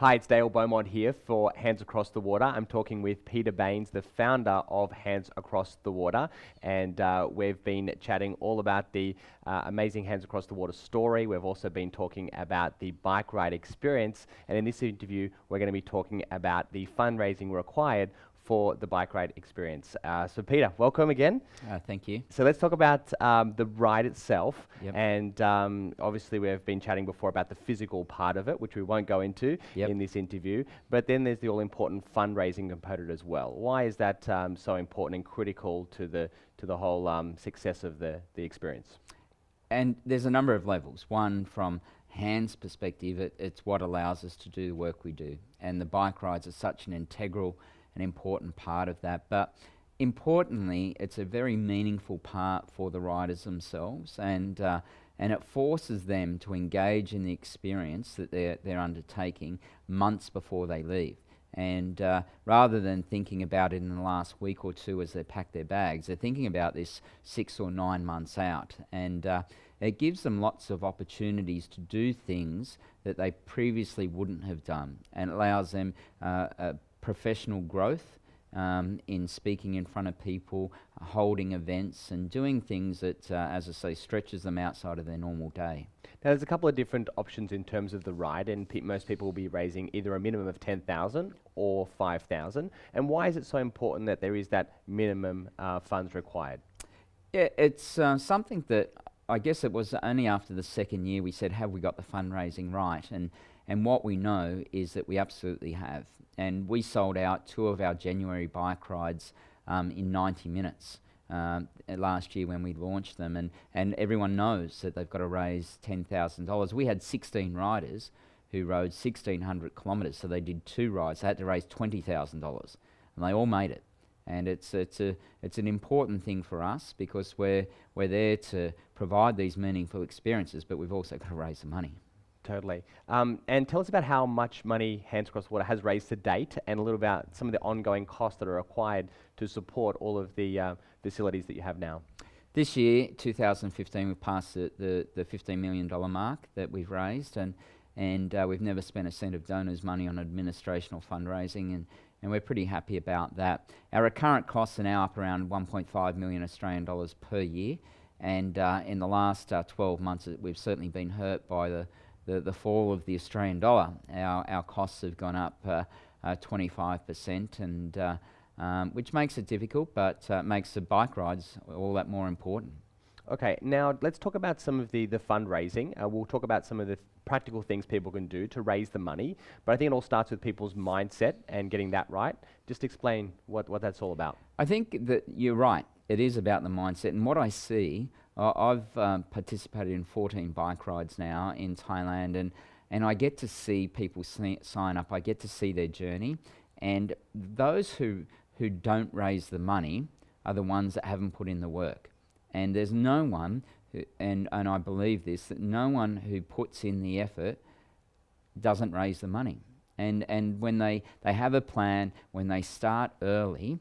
Hi, it's Dale Beaumont here for Hands Across the Water. I'm talking with Peter Baines, the founder of Hands Across the Water, and we've been chatting all about the amazing Hands Across the Water story. We've also been talking about the bike ride experience, and in this interview, we're going to be talking about the fundraising required for the bike ride experience. So Peter, welcome again. Thank you. So let's talk about the ride itself. Yep. And obviously we've been chatting before about the physical part of it, which we won't go into in this interview. But then there's the all-important fundraising component as well. Why is that so important and critical to the whole success of the experience? And there's a number of levels. One, from Hands' perspective, it's what allows us to do the work we do. And the bike rides are such an integral and important part of that. But importantly, it's a very meaningful part for the riders themselves, and it forces them to engage in the experience that they're undertaking months before they leave. And rather than thinking about it in the last week or two as they pack their bags, they're thinking about this 6 or 9 months out. And it gives them lots of opportunities to do things that they previously wouldn't have done, and allows them professional growth in speaking in front of people, holding events, and doing things that, as I say, stretches them outside of their normal day. Now, there's a couple of different options in terms of the ride, and most people will be raising either a minimum of 10,000 or 5,000. And why is it so important that there is that minimum funds required? Yeah, it's something that I guess it was only after the second year we said, have we got the fundraising right? And what we know is that we absolutely have. And we sold out 2 of our January bike rides in 90 minutes last year when we launched them. And everyone knows that they've got to raise $10,000. We had 16 riders who rode 1,600 kilometres, so they did 2 rides. They had to raise $20,000, and they all made it. And it's an important thing for us, because we're there to provide these meaningful experiences, but we've also got to raise the money. Totally. And tell us about how much money Hands Across the Water has raised to date, and a little about some of the ongoing costs that are required to support all of the facilities that you have now. This year, 2015, we've passed the $15 million mark that we've raised, and we've never spent a cent of donors' money on administration or fundraising, and we're pretty happy about that. Our recurrent costs are now up around 1.5 million Australian dollars per year, and in the last 12 months, we've certainly been hurt by the fall of the Australian dollar. Our costs have gone up 25%, and which makes it difficult, but makes the bike rides all that more important. Okay, now let's talk about some of the fundraising. We'll talk about some of the practical things people can do to raise the money, but I think it all starts with people's mindset and getting that right. Just explain what that's all about. I think that you're right. It is about the mindset, and what I see, I've participated in 14 bike rides now in Thailand, and I get to see people sign up. I get to see their journey, and those who don't raise the money are the ones that haven't put in the work. And there's no one, and I believe this, that no one who puts in the effort doesn't raise the money. And when they have a plan, when they start early,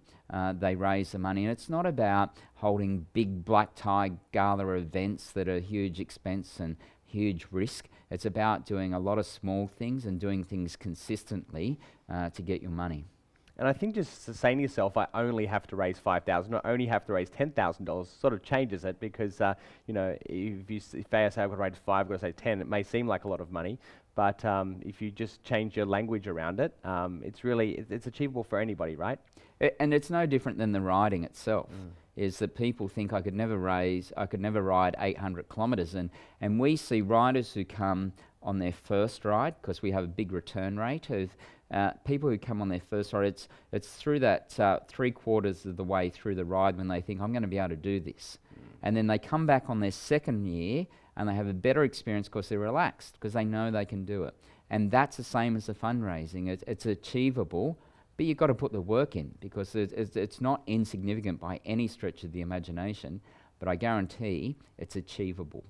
they raise the money. And it's not about holding big black tie gala events that are huge expense and huge risk. It's about doing a lot of small things and doing things consistently to get your money. And I think just saying to yourself, I only have to raise 5,000, or only have to raise $10,000, sort of changes it, because you know, if I say I've got to raise 5, I've got to say 10, it may seem like a lot of money, but if you just change your language around it, it's achievable for anybody, right? And it's no different than the riding itself. Is that people think I could never ride 800 kilometres, and we see riders who come on their first ride, because we have a big return rate of people who come on their first ride. It's through that 3/4 of the way through the ride when they think, I'm going to be able to do this. And then they come back on their second year and they have a better experience because they're relaxed, because they know they can do it. And that's the same as the fundraising. It's achievable, but you've got to put the work in, because it's not insignificant by any stretch of the imagination. but I guarantee it's achievable.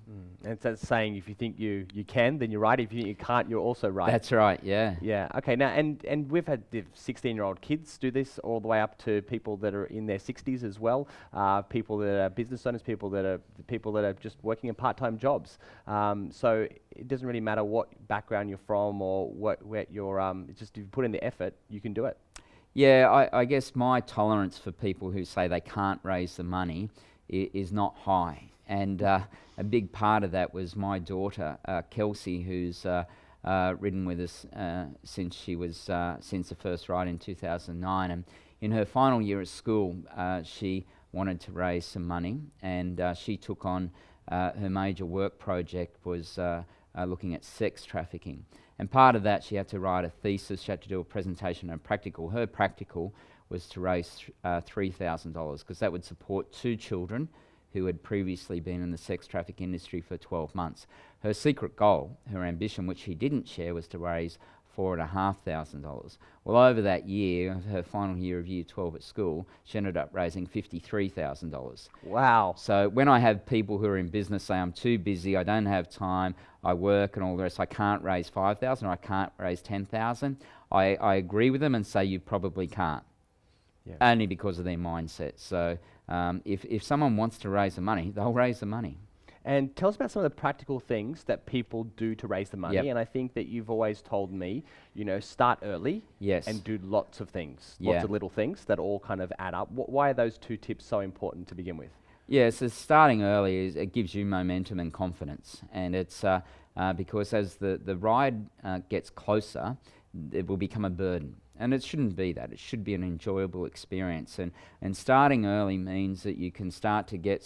And it's that saying, if you think you can, then you're right. If you think you can't, you're also right. That's right, yeah. Yeah. Okay. Now, and we've had the 16-year-old kids do this all the way up to people that are in their 60s as well. People that are business owners, people that are just working in part-time jobs. So it doesn't really matter what background you're from or where you're. It's just if you put in the effort, you can do it. Yeah, I guess my tolerance for people who say they can't raise the money is not high. And a big part of that was my daughter, Kelsey, who's ridden with us since the first ride in 2009. And in her final year at school, she wanted to raise some money, and she took on her major work project was looking at sex trafficking. And part of that, she had to write a thesis, she had to do a presentation and a practical. Her practical was to raise $3,000 because that would support 2 children who had previously been in the sex traffic industry for 12 months. Her secret goal, her ambition, which she didn't share, was to raise $4,500. Well, over that year, her final year of year 12 at school, she ended up raising $53,000. Wow. So when I have people who are in business say, I'm too busy, I don't have time, I work and all the rest, I can't raise $5,000 or I can't raise $10,000, I agree with them and say you probably can't. Yeah. Only because of their mindset. So if someone wants to raise the money, they'll raise the money. And tell us about some of the practical things that people do to raise the money. Yep. And I think that you've always told me, start early. Yes. And do lots of things, lots of little things that all kind of add up. Why are those 2 tips so important to begin with? Yeah, so starting early it gives you momentum and confidence. And it's because as the ride gets closer, it will become a burden. And it shouldn't be that. It should be an enjoyable experience. And starting early means that you can start to get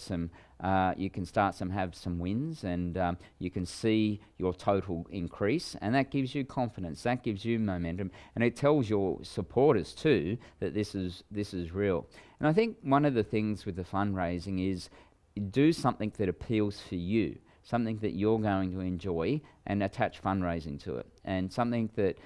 have some wins, and you can see your total increase, and that gives you confidence. That gives you momentum, and it tells your supporters too that this is real. And I think one of the things with the fundraising is do something that appeals for you, something that you're going to enjoy, and attach fundraising to it, and something that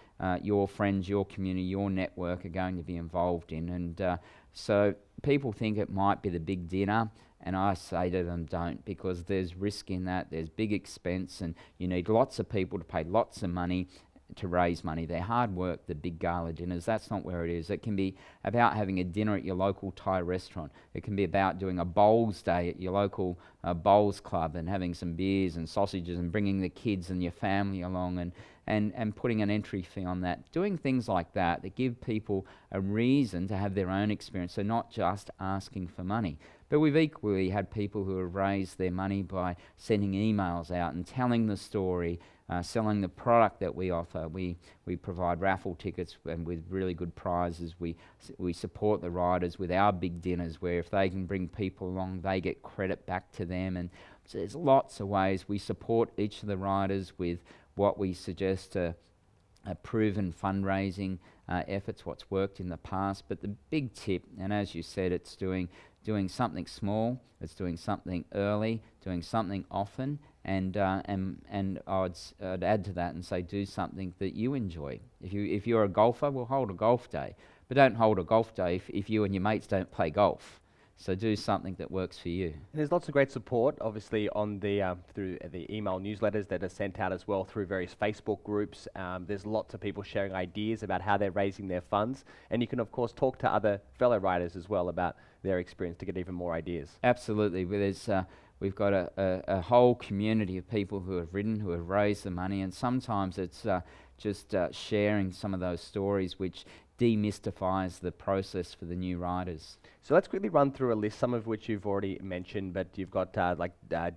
your friends, your community, your network are going to be involved in. And so people think it might be the big dinner, and I say to them, don't, because there's risk in that, there's big expense, and you need lots of people to pay lots of money to raise money. They're hard work, the big gala dinners. That's not where it is. It can be about having a dinner at your local Thai restaurant. It can be about doing a bowls day at your local bowls club and having some beers and sausages and bringing the kids and your family along and putting an entry fee on that. Doing things like that give people a reason to have their own experience, so not just asking for money. But we've equally had people who have raised their money by sending emails out and telling the story, selling the product that we offer. We provide raffle tickets and with really good prizes. We support the riders with our big dinners, where if they can bring people along, they get credit back to them. And so there's lots of ways we support each of the riders with what we suggest are proven fundraising efforts, what's worked in the past. But the big tip, and as you said, it's doing something small, it's doing something early, doing something often, and I'd add to that and say do something that you enjoy. If you're a golfer, we'll hold a golf day, but don't hold a golf day if you and your mates don't play golf. So do something that works for you. And there's lots of great support, obviously, on the through the email newsletters that are sent out as well, through various Facebook groups. There's lots of people sharing ideas about how they're raising their funds, and you can, of course, talk to other fellow riders as well about their experience to get even more ideas. Absolutely. We've got a whole community of people who have ridden, who have raised the money, and sometimes it's just sharing some of those stories which demystifies the process for the new riders. So let's quickly run through a list, some of which you've already mentioned, but you've got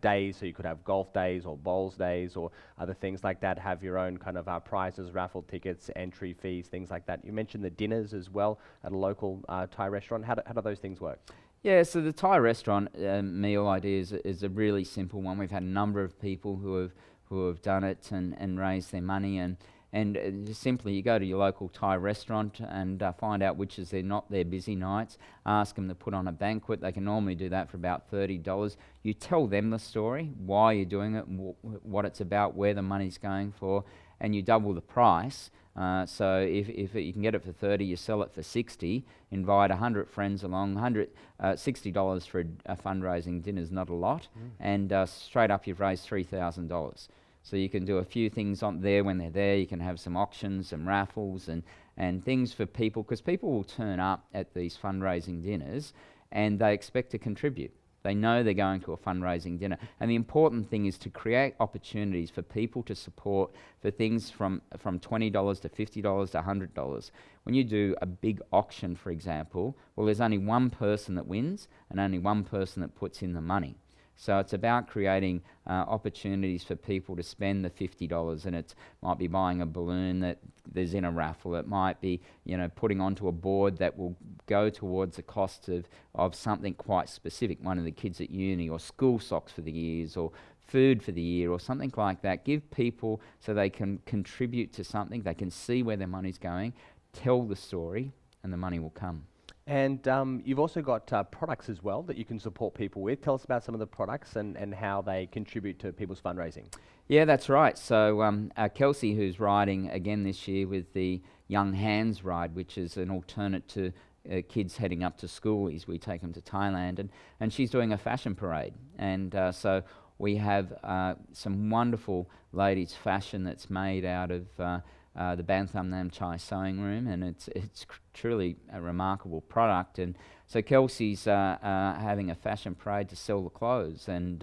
days, so you could have golf days or bowls days or other things like that, have your own kind of prizes, raffle tickets, entry fees, things like that. You mentioned the dinners as well at a local Thai restaurant. How do those things work? Yeah, so the Thai restaurant meal idea is a really simple one. We've had a number of people who have done it and raised their money, and just simply you go to your local Thai restaurant and find out which is their busy nights. Ask them to put on a banquet. They can normally do that for about $30. You tell them the story, why you're doing it, what it's about, where the money's going for, and you double the price. So if you can get it for 30, you sell it for 60, invite 100 friends along, $60 for a fundraising dinner is not a lot, and straight up you've raised $3,000. So you can do a few things on there when they're there. You can have some auctions, some raffles, and things for people, because people will turn up at these fundraising dinners and they expect to contribute. They know they're going to a fundraising dinner. And the important thing is to create opportunities for people to support for things from $20 to $50 to $100. When you do a big auction, for example, well, there's only one person that wins and only one person that puts in the money. So it's about creating opportunities for people to spend the $50, and it might be buying a balloon that there's in a raffle. It might be, putting onto a board that will go towards the cost of something quite specific, one of the kids at uni, or school socks for the years, or food for the year, or something like that. Give people so they can contribute to something, they can see where their money's going, tell the story, and the money will come. And you've also got products as well that you can support people with. Tell us about some of the products and how they contribute to people's fundraising. Yeah, that's right. So Kelsey, who's riding again this year with the Young Hands ride, which is an alternate to kids heading up to schoolies. We take them to Thailand, and she's doing a fashion parade. And so we have some wonderful ladies' fashion that's made out of the Bantham Nam Chai sewing room, and it's truly a remarkable product. And so Kelsey's having a fashion parade to sell the clothes, and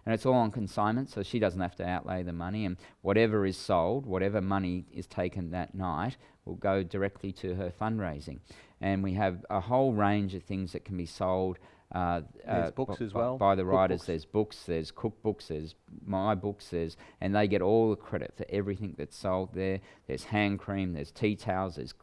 it's all on consignment, so she doesn't have to outlay the money, and whatever is sold, whatever money is taken that night, will go directly to her fundraising. And we have a whole range of things that can be sold. There's books as well. By the riders. Cookbooks. There's books, there's cookbooks, there's my books, and they get all the credit for everything that's sold there. There's hand cream, there's tea towels, there's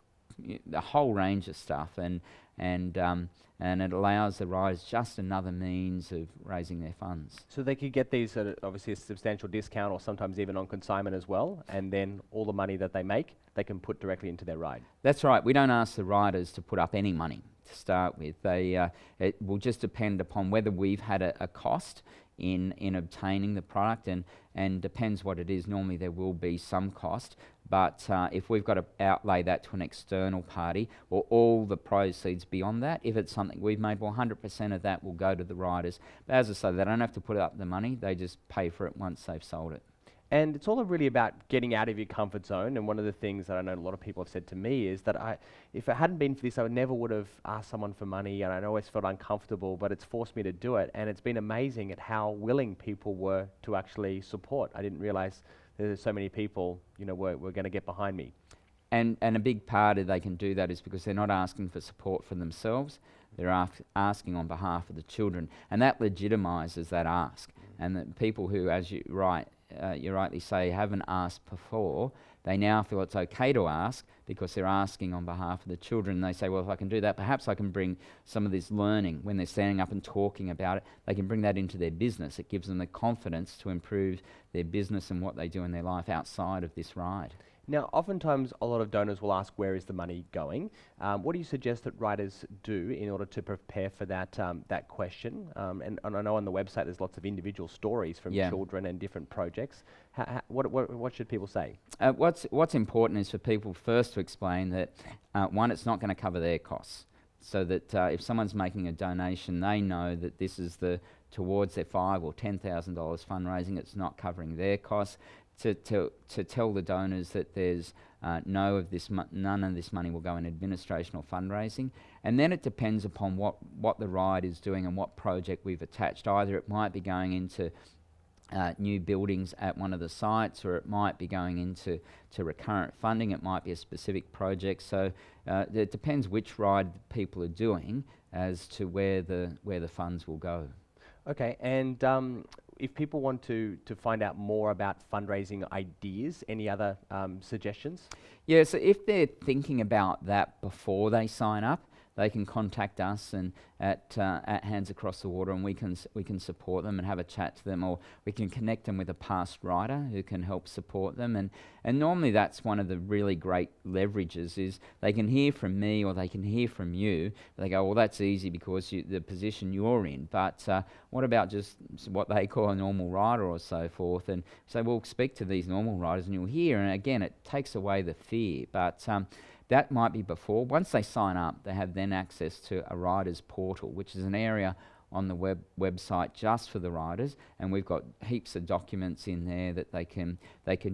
a whole range of stuff, and it allows the riders just another means of raising their funds. So they could get these at obviously a substantial discount, or sometimes even on consignment as well, and then all the money that they make, they can put directly into their ride. That's right. We don't ask the riders to put up any money to start with. It will just depend upon whether we've had a cost in obtaining the product, and depends what it is. Normally there will be some cost, but if we've got to outlay that to an external party, or all the proceeds beyond that, if it's something we've made, well, 100% of that will go to the riders. But as I say, they don't have to put up the money, they just pay for it once they've sold it. And it's all really about getting out of your comfort zone. And one of the things that I know a lot of people have said to me is that if it hadn't been for this, I never would have asked someone for money, and I always felt uncomfortable, but it's forced me to do it. And it's been amazing at how willing people were to actually support. I didn't realize there's so many people, were going to get behind me. And a big part of they can do that is because they're not asking for support for themselves, they're asking on behalf of the children. And that legitimizes that ask. And the people who, as you rightly say, haven't asked before, they now feel it's okay to ask because they're asking on behalf of the children. They say, well, if I can do that, perhaps I can bring some of this learning when they're standing up and talking about it. They can bring that into their business. It gives them the confidence to improve their business and what they do in their life outside of this ride. Now, oftentimes a lot of donors will ask, where is the money going? What do you suggest that riders do in order to prepare for that question? And I know on the website there's lots of individual stories from children and different projects. What should people say? What's important is for people first to explain that, one, it's not going to cover their costs. So that if someone's making a donation, they know that this is towards their $5,000 or $10,000 fundraising. It's not covering their costs. To tell the donors that there's none of this money will go in administration or fundraising. And then it depends upon what the ride is doing and what project we've attached. Either it might be going into new buildings at one of the sites, or it might be going into recurrent funding. It might be a specific project. So it depends which ride people are doing as to where the funds will go. Okay, and if people want to find out more about fundraising ideas, any other suggestions? Yeah, so if they're thinking about that before they sign up, they can contact us and at Hands Across the Water, and we can support them and have a chat to them, or we can connect them with a past rider who can help support them. And normally that's one of the really great leverages, is they can hear from me or they can hear from you. They go, well, that's easy because the position you're in, but what about just what they call a normal rider or so forth? And so we'll speak to these normal riders and you'll hear, and again, it takes away the fear. But that might be before. Once they sign up, they have then access to a riders portal, which is an area on the website just for the riders, and we've got heaps of documents in there that they can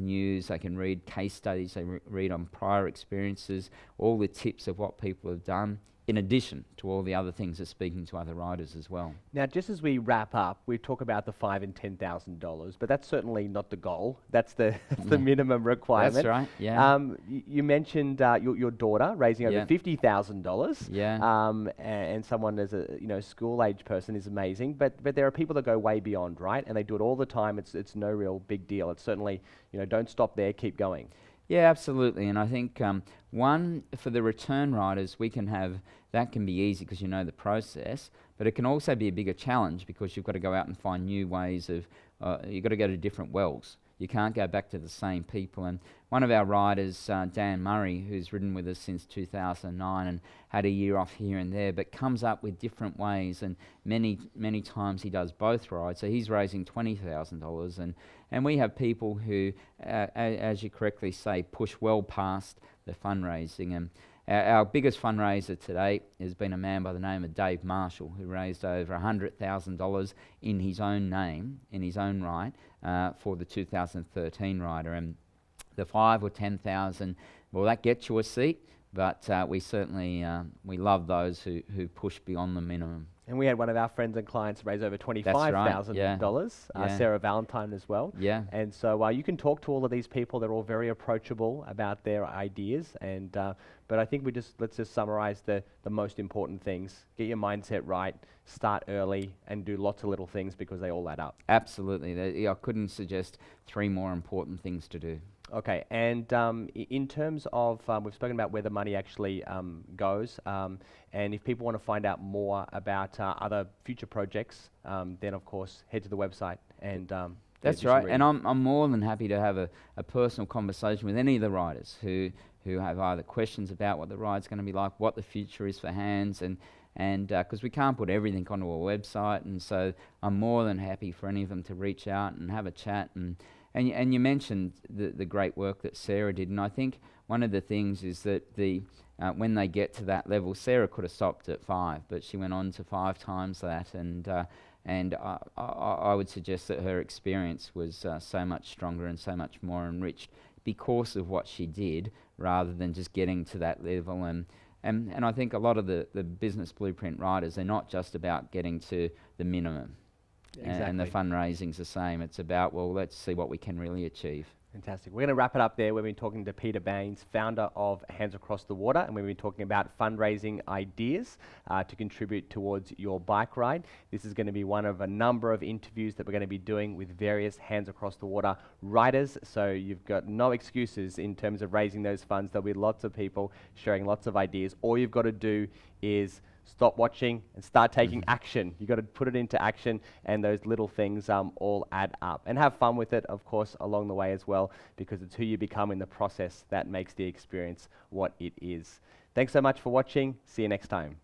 use. They can read case studies, they read on prior experiences, all the tips of what people have done, in addition to all the other things of speaking to other riders as well. Now, just as we wrap up, we talk about the $5,000 and $10,000, but that's certainly not the goal. That's the the minimum requirement. That's right. Yeah. You mentioned your daughter raising over $50,000. Yeah. And someone as a school age person is amazing, but there are people that go way beyond, right? And they do it all the time. It's no real big deal. It's certainly don't stop there. Keep going. Yeah, absolutely. And I think one, for the return riders, we can have, that can be easy because you know the process, but it can also be a bigger challenge because you've got to go out and find new ways of, you've got to go to different wells. You can't go back to the same people. And one of our riders, Dan Murray, who's ridden with us since 2009 and had a year off here and there, but comes up with different ways, and many times he does both rides. So he's raising $20,000, and we have people who, as you correctly say, push well past the fundraising. And our biggest fundraiser to date has been a man by the name of Dave Marshall, who raised over $100,000 in his own name, in his own right, for the 2013 rider. And the 5,000 or 10,000, well, that gets you a seat, but we certainly we love those who push beyond the minimum. And we had one of our friends and clients raise over $25,000, Sarah Valentine as well. Yeah. And so you can talk to all of these people. They're all very approachable about their ideas. And but I think let's just summarize the most important things. Get your mindset right, start early, and do lots of little things because they all add up. Absolutely. I couldn't suggest 3 more important things to do. Okay, and in terms of, we've spoken about where the money actually goes, and if people want to find out more about other future projects, then of course head to the website and that's right, and I'm more than happy to have a personal conversation with any of the riders who have either questions about what the ride's going to be like, what the future is for Hands, and because we can't put everything onto a website, and so I'm more than happy for any of them to reach out and have a chat. And you mentioned the great work that Sarah did, and I think one of the things is that when they get to that level, Sarah could have stopped at 5, but she went on to 5 times that, and I would suggest that her experience was so much stronger and so much more enriched because of what she did, rather than just getting to that level. And I think a lot of the business blueprint riders, they're not just about getting to the minimum. Exactly. And the fundraising's the same. It's about, well, let's see what we can really achieve. Fantastic. We're going to wrap it up there. We've been talking to Peter Baines, founder of Hands Across the Water, and we've been talking about fundraising ideas to contribute towards your bike ride. This is going to be one of a number of interviews that we're going to be doing with various Hands Across the Water riders, so you've got no excuses in terms of raising those funds. There'll be lots of people sharing lots of ideas. All you've got to do is stop watching and start taking action. You've got to put it into action, and those little things all add up. And have fun with it, of course, along the way as well, because it's who you become in the process that makes the experience what it is. Thanks so much for watching. See you next time.